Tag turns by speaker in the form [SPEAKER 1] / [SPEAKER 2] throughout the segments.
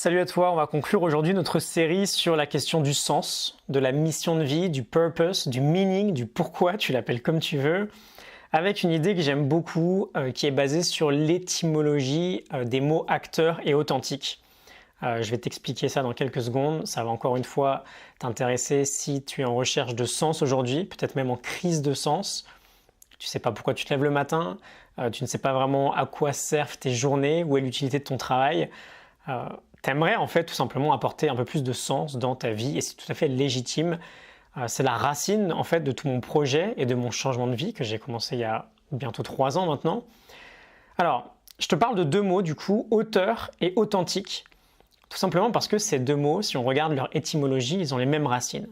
[SPEAKER 1] Salut à toi, on va conclure aujourd'hui notre série sur la question du sens, de la mission de vie, du purpose, du meaning, du pourquoi, tu l'appelles comme tu veux, avec une idée que j'aime beaucoup, qui est basée sur l'étymologie des mots acteur et authentique. Je vais t'expliquer ça dans quelques secondes, ça va encore une fois t'intéresser si tu es en recherche de sens aujourd'hui, peut-être même en crise de sens. Tu ne sais pas pourquoi tu te lèves le matin, tu ne sais pas vraiment à quoi servent tes journées, où est l'utilité de ton travail. T'aimerais en fait tout simplement apporter un peu plus de sens dans ta vie et c'est tout à fait légitime. C'est la racine en fait de tout mon projet et de mon changement de vie que j'ai commencé il y a bientôt 3 ans maintenant. Alors, je te parle de deux mots du coup, auteur et authentique. Tout simplement parce que ces deux mots, si on regarde leur étymologie, ils ont les mêmes racines.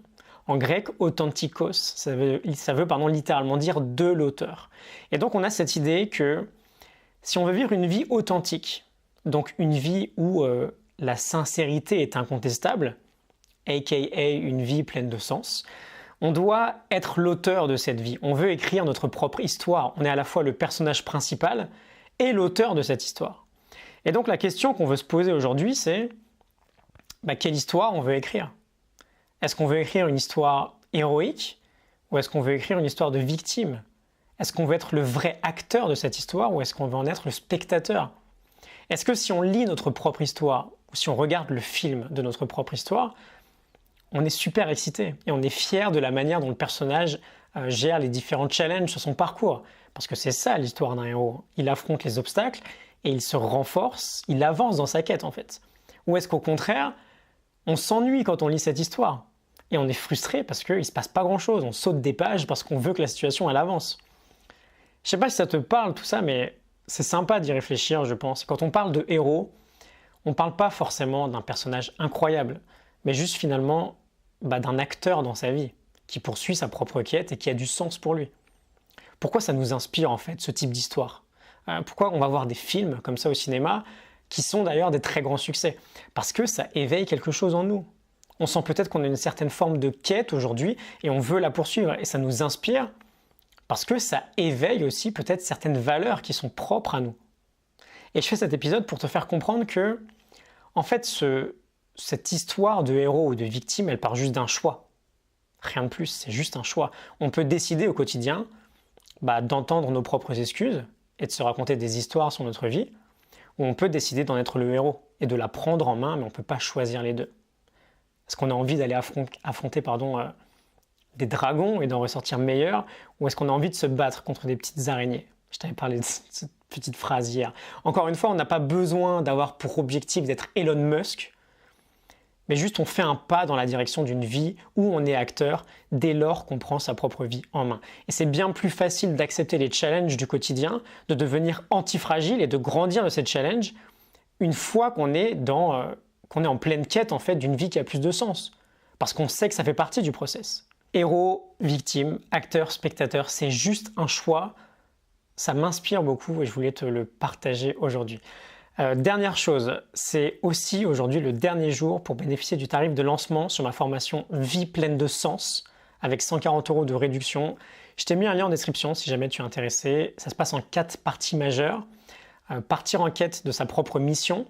[SPEAKER 1] En grec, authentikos, ça veut littéralement dire de l'auteur. Et donc on a cette idée que si on veut vivre une vie authentique, donc une vie où la sincérité est incontestable, aka une vie pleine de sens, on doit être l'auteur de cette vie. On veut écrire notre propre histoire. On est à la fois le personnage principal et l'auteur de cette histoire. Et donc la question qu'on veut se poser aujourd'hui, c'est quelle histoire on veut écrire? Est-ce qu'on veut écrire une histoire héroïque ou est-ce qu'on veut écrire une histoire de victime? Est-ce qu'on veut être le vrai acteur de cette histoire ou est-ce qu'on veut en être le spectateur? Est-ce que si on lit notre propre histoire ou si on regarde le film de notre propre histoire, on est super excité et on est fier de la manière dont le personnage gère les différents challenges sur son parcours? Parce que c'est ça l'histoire d'un héros. Il affronte les obstacles et il se renforce, il avance dans sa quête en fait. Ou est-ce qu'au contraire, on s'ennuie quand on lit cette histoire et on est frustré parce qu'il ne se passe pas grand-chose, on saute des pages parce qu'on veut que la situation elle avance. Je ne sais pas si ça te parle tout ça, mais c'est sympa d'y réfléchir, je pense. Quand on parle de héros, on ne parle pas forcément d'un personnage incroyable, mais juste finalement d'un acteur dans sa vie, qui poursuit sa propre quête et qui a du sens pour lui. Pourquoi ça nous inspire en fait, ce type d'histoire? Pourquoi on va voir des films comme ça au cinéma, qui sont d'ailleurs des très grands succès? Parce que ça éveille quelque chose en nous. On sent peut-être qu'on a une certaine forme de quête aujourd'hui et on veut la poursuivre et ça nous inspire parce que ça éveille aussi peut-être certaines valeurs qui sont propres à nous. Et je fais cet épisode pour te faire comprendre que, en fait, cette histoire de héros ou de victime, elle part juste d'un choix. Rien de plus, c'est juste un choix. On peut décider au quotidien d'entendre nos propres excuses et de se raconter des histoires sur notre vie, ou on peut décider d'en être le héros et de la prendre en main, mais on ne peut pas choisir les deux. Est-ce qu'on a envie d'aller affronter des dragons et d'en ressortir meilleur, ou est-ce qu'on a envie de se battre contre des petites araignées? Je t'avais parlé de cette petite phrase hier. Encore une fois, on n'a pas besoin d'avoir pour objectif d'être Elon Musk, mais juste on fait un pas dans la direction d'une vie où on est acteur dès lors qu'on prend sa propre vie en main. Et c'est bien plus facile d'accepter les challenges du quotidien, de devenir antifragile et de grandir de ces challenges une fois qu'on est en pleine quête en fait d'une vie qui a plus de sens. Parce qu'on sait que ça fait partie du process. Héros, victime, acteur, spectateur, c'est juste un choix. Ça m'inspire beaucoup et je voulais te le partager aujourd'hui. Dernière chose, c'est aussi aujourd'hui le dernier jour pour bénéficier du tarif de lancement sur ma formation Vie pleine de sens avec 140 € de réduction. Je t'ai mis un lien en description si jamais tu es intéressé. Ça se passe en 4 parties majeures. Partir en quête de sa propre mission.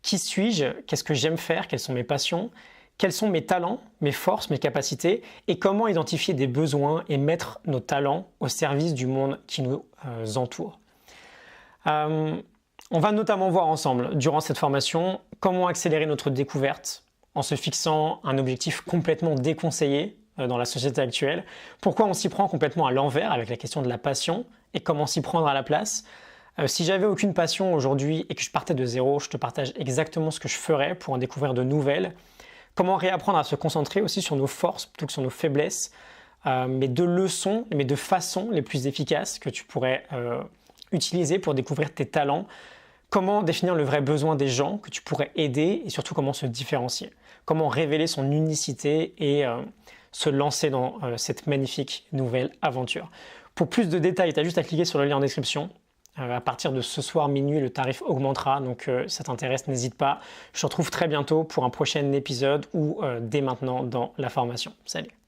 [SPEAKER 1] Qui suis-je? Qu'est-ce que j'aime faire? Quelles sont mes passions? Quels sont mes talents, mes forces, mes capacités et comment identifier des besoins et mettre nos talents au service du monde qui nous entoure. On va notamment voir ensemble, durant cette formation, comment accélérer notre découverte en se fixant un objectif complètement déconseillé dans la société actuelle, pourquoi on s'y prend complètement à l'envers avec la question de la passion et comment s'y prendre à la place. Si j'avais aucune passion aujourd'hui et que je partais de zéro, je te partage exactement ce que je ferais pour en découvrir de nouvelles. Comment réapprendre à se concentrer aussi sur nos forces plutôt que sur nos faiblesses, mais de leçons, mais de façons les plus efficaces que tu pourrais utiliser pour découvrir tes talents. Comment définir le vrai besoin des gens que tu pourrais aider et surtout comment se différencier. Comment révéler son unicité et se lancer dans cette magnifique nouvelle aventure. Pour plus de détails, tu as juste à cliquer sur le lien en description. À partir de ce soir minuit, le tarif augmentera, donc si ça t'intéresse, n'hésite pas. Je te retrouve très bientôt pour un prochain épisode ou dès maintenant dans la formation. Salut!